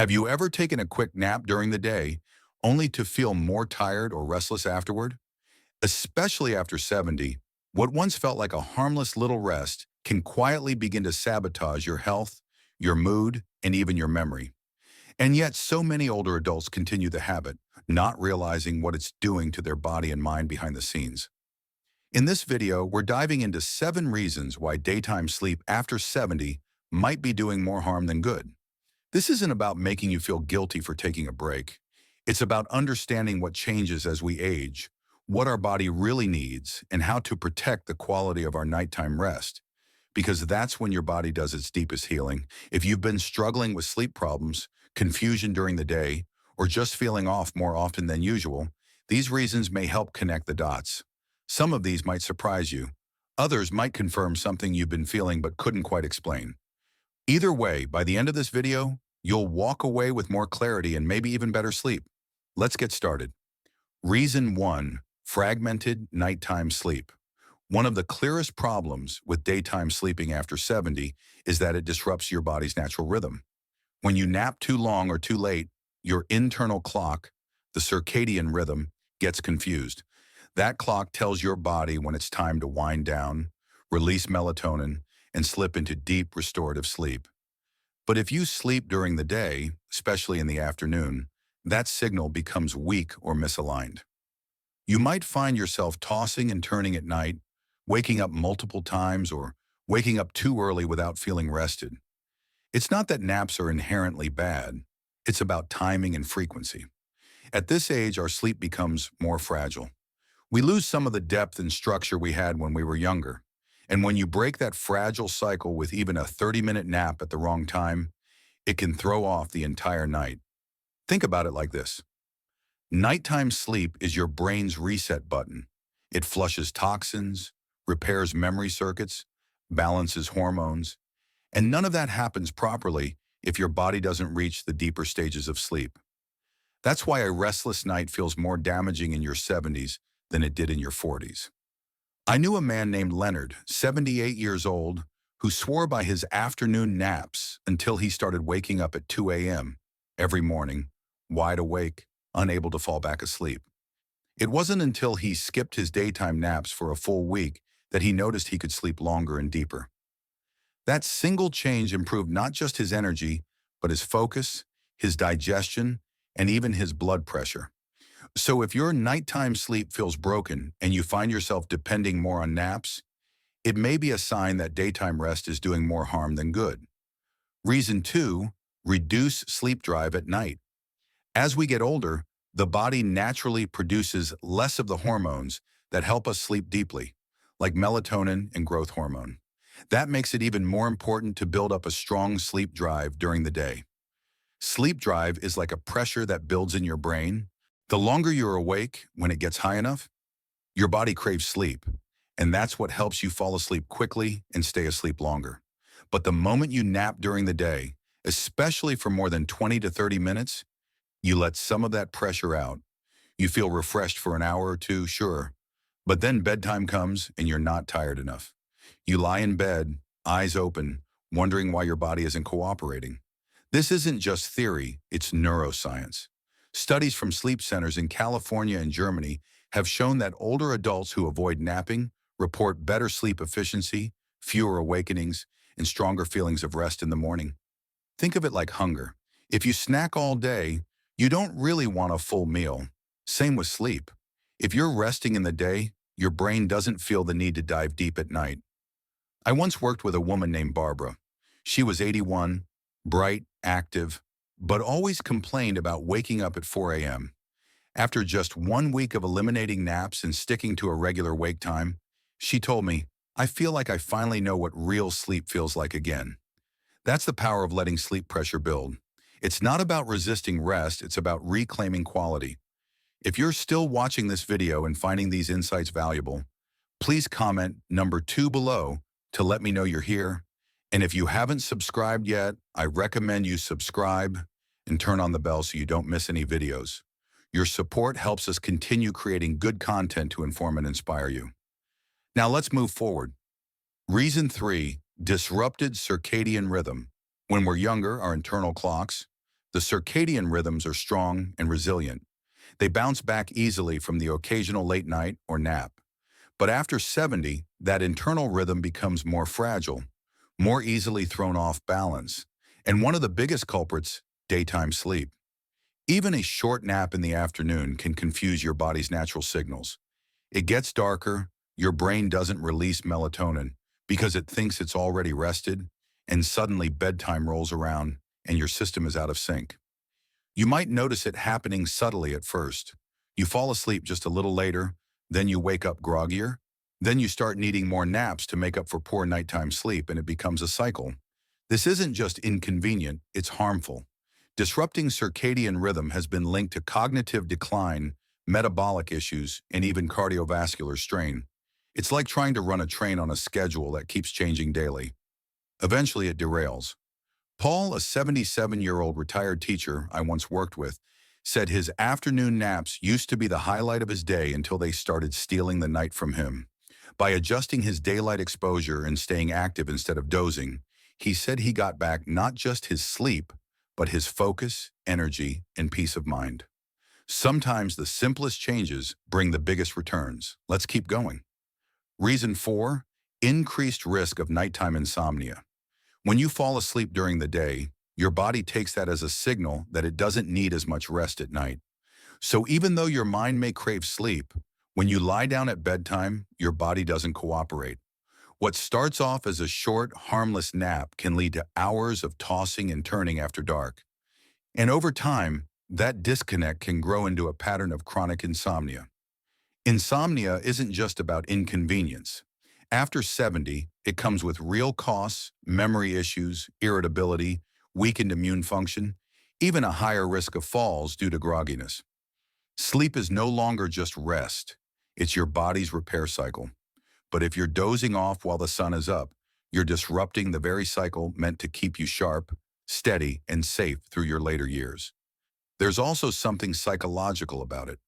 Have you ever taken a quick nap during the day only to feel more tired or restless afterward? Especially after 70, what once felt like a harmless little rest can quietly begin to sabotage your health, your mood, and even your memory. And yet, so many older adults continue the habit, not realizing what it's doing to their body and mind behind the scenes. In this video, we're diving into 7 reasons why daytime sleep after 70 might be doing more harm than good. This isn't about making you feel guilty for taking a break. It's about understanding what changes as we age, what our body really needs, and how to protect the quality of our nighttime rest. Because that's when your body does its deepest healing. If you've been struggling with sleep problems, confusion during the day, or just feeling off more often than usual, these reasons may help connect the dots. Some of these might surprise you. Others might confirm something you've been feeling but couldn't quite explain. Either way, by the end of this video, you'll walk away with more clarity and maybe even better sleep. Let's get started. Reason 1, fragmented nighttime sleep. One of the clearest problems with daytime sleeping after 70 is that it disrupts your body's natural rhythm. When you nap too long or too late, your internal clock, the circadian rhythm, gets confused. That clock tells your body when it's time to wind down, release melatonin, and slip into deep restorative sleep. But if you sleep during the day, especially in the afternoon, that signal becomes weak or misaligned. You might find yourself tossing and turning at night, waking up multiple times or waking up too early without feeling rested. It's not that naps are inherently bad. It's about timing and frequency. At this age, our sleep becomes more fragile. We lose some of the depth and structure we had when we were younger. And when you break that fragile cycle with even a 30-minute nap at the wrong time, it can throw off the entire night. Think about it like this. Nighttime sleep is your brain's reset button. It flushes toxins, repairs memory circuits, balances hormones, and none of that happens properly if your body doesn't reach the deeper stages of sleep. That's why a restless night feels more damaging in your 70s than it did in your 40s. I knew a man named Leonard, 78 years old, who swore by his afternoon naps until he started waking up at 2 a.m. every morning, wide awake, unable to fall back asleep. It wasn't until he skipped his daytime naps for a full week that he noticed he could sleep longer and deeper. That single change improved not just his energy, but his focus, his digestion, and even his blood pressure. So if your nighttime sleep feels broken and you find yourself depending more on naps, it may be a sign that daytime rest is doing more harm than good. Reason 2, reduce sleep drive at night. As we get older, the body naturally produces less of the hormones that help us sleep deeply, like melatonin and growth hormone. That makes it even more important to build up a strong sleep drive during the day. Sleep drive is like a pressure that builds in your brain. The longer you're awake, when it gets high enough, your body craves sleep, and that's what helps you fall asleep quickly and stay asleep longer. But the moment you nap during the day, especially for more than 20 to 30 minutes, you let some of that pressure out. You feel refreshed for an hour or two, sure, but then bedtime comes and you're not tired enough. You lie in bed, eyes open, wondering why your body isn't cooperating. This isn't just theory, it's neuroscience. Studies from sleep centers in California and Germany have shown that older adults who avoid napping report better sleep efficiency, fewer awakenings, and stronger feelings of rest in the morning. Think of it like hunger. If you snack all day, you don't really want a full meal. Same with sleep. If you're resting in the day, your brain doesn't feel the need to dive deep at night. I once worked with a woman named Barbara. She was 81, bright, active, but always complained about waking up at 4 a.m. After just 1 week of eliminating naps and sticking to a regular wake time, she told me, "I feel like I finally know what real sleep feels like again." That's the power of letting sleep pressure build. It's not about resisting rest, it's about reclaiming quality. If you're still watching this video and finding these insights valuable, please comment number 2 below to let me know you're here. And if you haven't subscribed yet, I recommend you subscribe and turn on the bell so you don't miss any videos. Your support helps us continue creating good content to inform and inspire you. Now let's move forward. Reason 3, disrupted circadian rhythm. When we're younger, our internal clocks, The circadian rhythms are strong and resilient. They bounce back easily from the occasional late night or nap. But after 70, that internal rhythm becomes more fragile, more easily thrown off balance. And one of the biggest culprits, daytime sleep. Even a short nap in the afternoon can confuse your body's natural signals. It gets darker, your brain doesn't release melatonin because it thinks it's already rested, and suddenly bedtime rolls around and your system is out of sync. You might notice it happening subtly at first. You fall asleep just a little later, then you wake up groggier, then you start needing more naps to make up for poor nighttime sleep, and it becomes a cycle. This isn't just inconvenient, it's harmful. Disrupting circadian rhythm has been linked to cognitive decline, metabolic issues, and even cardiovascular strain. It's like trying to run a train on a schedule that keeps changing daily. Eventually it derails. Paul, a 77-year-old retired teacher I once worked with, said his afternoon naps used to be the highlight of his day until they started stealing the night from him. By adjusting his daylight exposure and staying active instead of dozing, he said he got back not just his sleep, but his focus, energy, and peace of mind. Sometimes the simplest changes bring the biggest returns. Let's keep going. Reason 4, increased risk of nighttime insomnia. When you fall asleep during the day, your body takes that as a signal that it doesn't need as much rest at night. So even though your mind may crave sleep, when you lie down at bedtime, your body doesn't cooperate. What starts off as a short, harmless nap can lead to hours of tossing and turning after dark. And over time, that disconnect can grow into a pattern of chronic insomnia. Insomnia isn't just about inconvenience. After 70, it comes with real costs, memory issues, irritability, weakened immune function, even a higher risk of falls due to grogginess. Sleep is no longer just rest. It's your body's repair cycle. But if you're dozing off while the sun is up, you're disrupting the very cycle meant to keep you sharp, steady, and safe through your later years. There's also something psychological about it.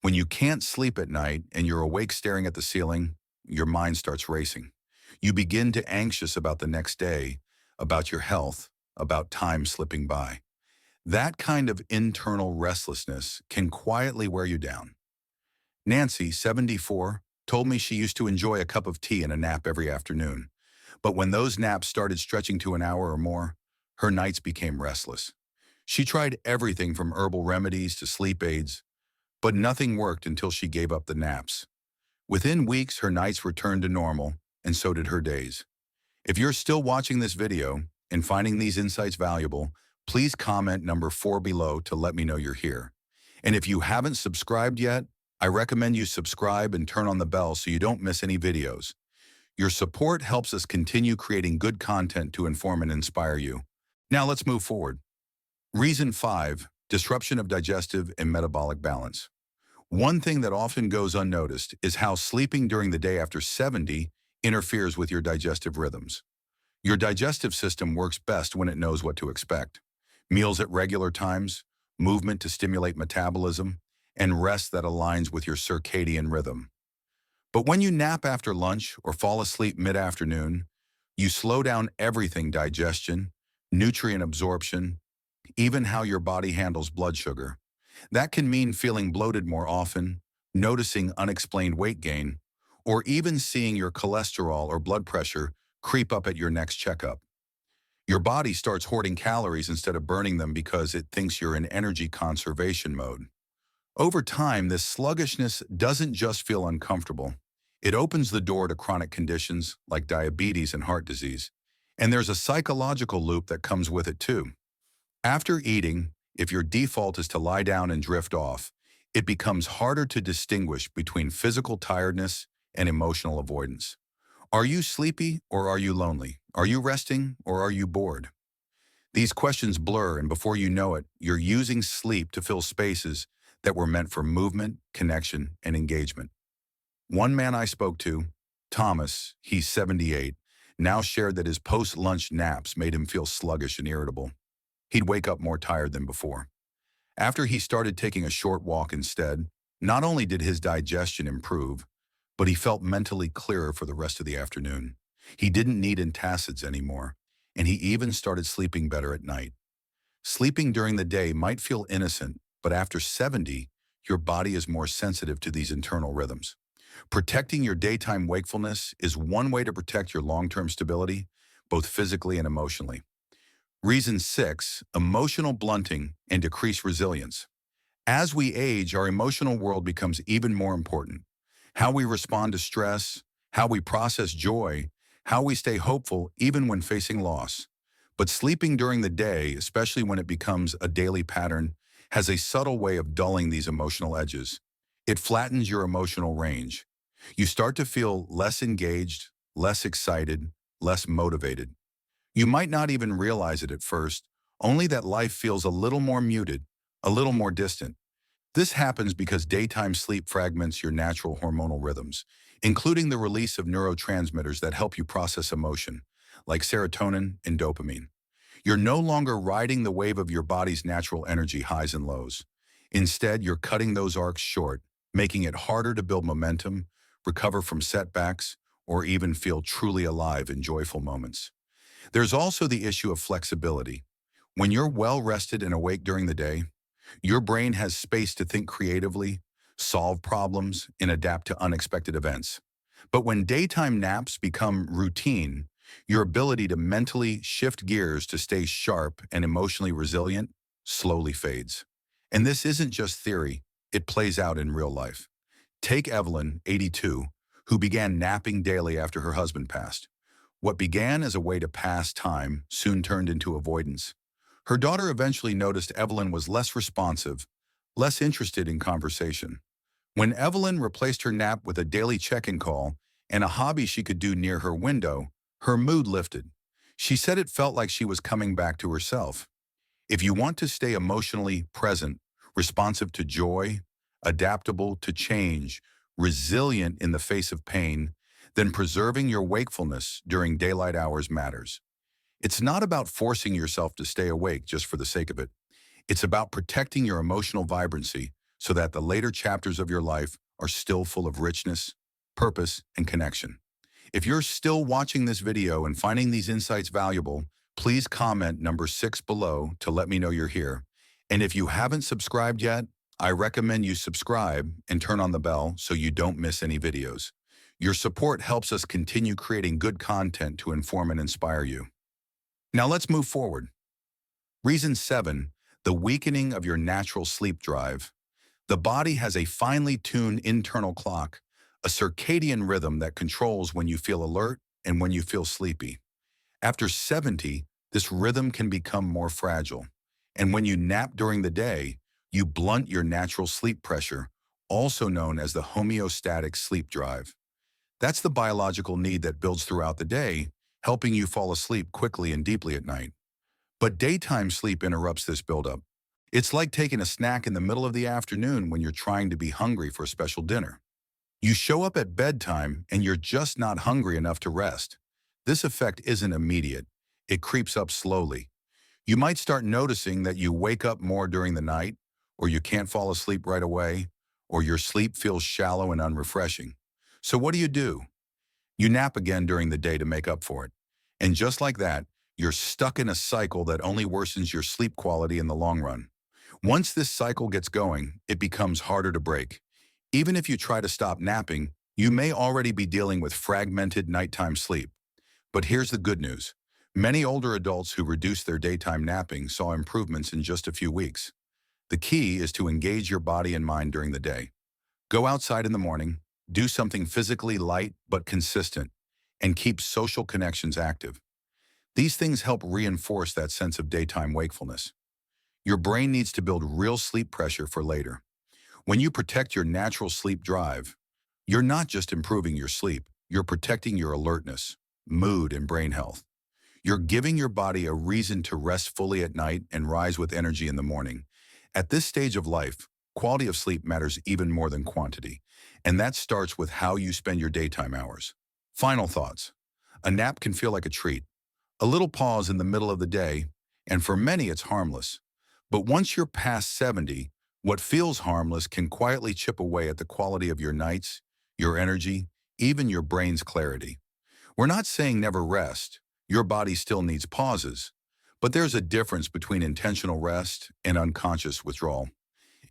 When you can't sleep at night and you're awake staring at the ceiling, your mind starts racing. You begin to anxious about the next day, about your health, about time slipping by. That kind of internal restlessness can quietly wear you down. Nancy, 74, told me she used to enjoy a cup of tea and a nap every afternoon. But when those naps started stretching to an hour or more, her nights became restless. She tried everything from herbal remedies to sleep aids, but nothing worked until she gave up the naps. Within weeks, her nights returned to normal, and so did her days. If you're still watching this video and finding these insights valuable, please comment number 4 below to let me know you're here. And if you haven't subscribed yet, I recommend you subscribe and turn on the bell so you don't miss any videos. Your support helps us continue creating good content to inform and inspire you. Now let's move forward. Reason 5, disruption of digestive and metabolic balance. One thing that often goes unnoticed is how sleeping during the day after 70 interferes with your digestive rhythms. Your digestive system works best when it knows what to expect. Meals at regular times, movement to stimulate metabolism, and rest that aligns with your circadian rhythm. But when you nap after lunch or fall asleep mid-afternoon, you slow down everything: digestion, nutrient absorption, even how your body handles blood sugar. That can mean feeling bloated more often, noticing unexplained weight gain, or even seeing your cholesterol or blood pressure creep up at your next checkup. Your body starts hoarding calories instead of burning them because it thinks you're in energy conservation mode. Over time, this sluggishness doesn't just feel uncomfortable. It opens the door to chronic conditions like diabetes and heart disease. And there's a psychological loop that comes with it too. After eating, if your default is to lie down and drift off, it becomes harder to distinguish between physical tiredness and emotional avoidance. Are you sleepy or are you lonely? Are you resting or are you bored? These questions blur, and before you know it, you're using sleep to fill spaces that were meant for movement, connection, and engagement. One man I spoke to, Thomas, he's 78, now shared that his post-lunch naps made him feel sluggish and irritable. He'd wake up more tired than before. After he started taking a short walk instead, not only did his digestion improve, but he felt mentally clearer for the rest of the afternoon. He didn't need antacids anymore, and he even started sleeping better at night. Sleeping during the day might feel innocent, but after 70, your body is more sensitive to these internal rhythms. Protecting your daytime wakefulness is one way to protect your long-term stability, both physically and emotionally. Reason 6, emotional blunting and decreased resilience. As we age, our emotional world becomes even more important. How we respond to stress, how we process joy, how we stay hopeful even when facing loss. But sleeping during the day, especially when it becomes a daily pattern, has a subtle way of dulling these emotional edges. It flattens your emotional range. You start to feel less engaged, less excited, less motivated. You might not even realize it at first, only that life feels a little more muted, a little more distant. This happens because daytime sleep fragments your natural hormonal rhythms, including the release of neurotransmitters that help you process emotion, like serotonin and dopamine. You're no longer riding the wave of your body's natural energy highs and lows. Instead, you're cutting those arcs short, making it harder to build momentum, recover from setbacks, or even feel truly alive in joyful moments. There's also the issue of flexibility. When you're well rested and awake during the day, your brain has space to think creatively, solve problems, and adapt to unexpected events. But when daytime naps become routine, your ability to mentally shift gears to stay sharp and emotionally resilient slowly fades. And this isn't just theory, it plays out in real life. Take Evelyn, 82, who began napping daily after her husband passed. What began as a way to pass time soon turned into avoidance. Her daughter eventually noticed Evelyn was less responsive, less interested in conversation. When Evelyn replaced her nap with a daily check-in call and a hobby she could do near her window, her mood lifted. She said it felt like she was coming back to herself. If you want to stay emotionally present, responsive to joy, adaptable to change, resilient in the face of pain, then preserving your wakefulness during daylight hours matters. It's not about forcing yourself to stay awake just for the sake of it. It's about protecting your emotional vibrancy so that the later chapters of your life are still full of richness, purpose, and connection. If you're still watching this video and finding these insights valuable, please comment number 6 below to let me know you're here. And if you haven't subscribed yet, I recommend you subscribe and turn on the bell so you don't miss any videos. Your support helps us continue creating good content to inform and inspire you. Now let's move forward. Reason 7, the weakening of your natural sleep drive. The body has a finely tuned internal clock, a circadian rhythm that controls when you feel alert and when you feel sleepy. After 70, this rhythm can become more fragile. And when you nap during the day, you blunt your natural sleep pressure, also known as the homeostatic sleep drive. That's the biological need that builds throughout the day, helping you fall asleep quickly and deeply at night. But daytime sleep interrupts this buildup. It's like taking a snack in the middle of the afternoon when you're trying to be hungry for a special dinner. You show up at bedtime and you're just not hungry enough to rest. This effect isn't immediate. It creeps up slowly. You might start noticing that you wake up more during the night, or you can't fall asleep right away, or your sleep feels shallow and unrefreshing. So what do? You nap again during the day to make up for it. And just like that, you're stuck in a cycle that only worsens your sleep quality in the long run. Once this cycle gets going, it becomes harder to break. Even if you try to stop napping, you may already be dealing with fragmented nighttime sleep. But here's the good news. Many older adults who reduced their daytime napping saw improvements in just a few weeks. The key is to engage your body and mind during the day. Go outside in the morning, do something physically light but consistent, and keep social connections active. These things help reinforce that sense of daytime wakefulness. Your brain needs to build real sleep pressure for later. When you protect your natural sleep drive, you're not just improving your sleep, you're protecting your alertness, mood, and brain health. You're giving your body a reason to rest fully at night and rise with energy in the morning. At this stage of life, quality of sleep matters even more than quantity, and that starts with how you spend your daytime hours. Final thoughts. A nap can feel like a treat, a little pause in the middle of the day, and for many it's harmless. But once you're past 70, what feels harmless can quietly chip away at the quality of your nights, your energy, even your brain's clarity. We're not saying never rest. Your body still needs pauses. But there's a difference between intentional rest and unconscious withdrawal.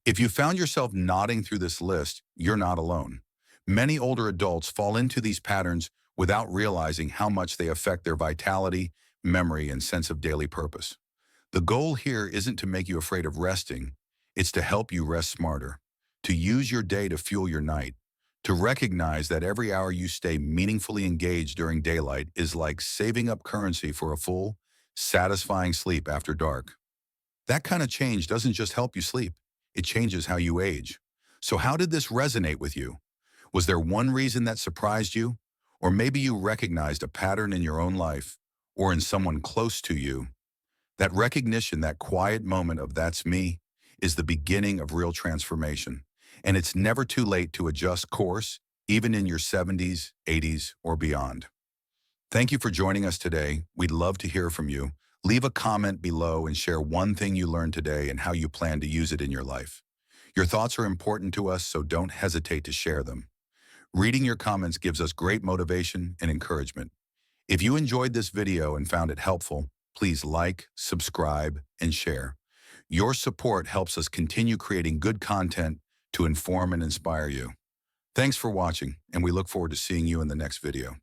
If you found yourself nodding through this list, you're not alone. Many older adults fall into these patterns without realizing how much they affect their vitality, memory, and sense of daily purpose. The goal here isn't to make you afraid of resting, it's to help you rest smarter, to use your day to fuel your night, to recognize that every hour you stay meaningfully engaged during daylight is like saving up currency for a full, satisfying sleep after dark. That kind of change doesn't just help you sleep, it changes how you age. So how did this resonate with you? Was there one reason that surprised you? Or maybe you recognized a pattern in your own life or in someone close to you. That recognition, that quiet moment of "that's me," is the beginning of real transformation. And it's never too late to adjust course, even in your 70s, 80s, or beyond. Thank you for joining us today. We'd love to hear from you. Leave a comment below and share one thing you learned today and how you plan to use it in your life. Your thoughts are important to us, so don't hesitate to share them. Reading your comments gives us great motivation and encouragement. If you enjoyed this video and found it helpful, please like, subscribe, and share. Your support helps us continue creating good content to inform and inspire you. Thanks for watching, and we look forward to seeing you in the next video.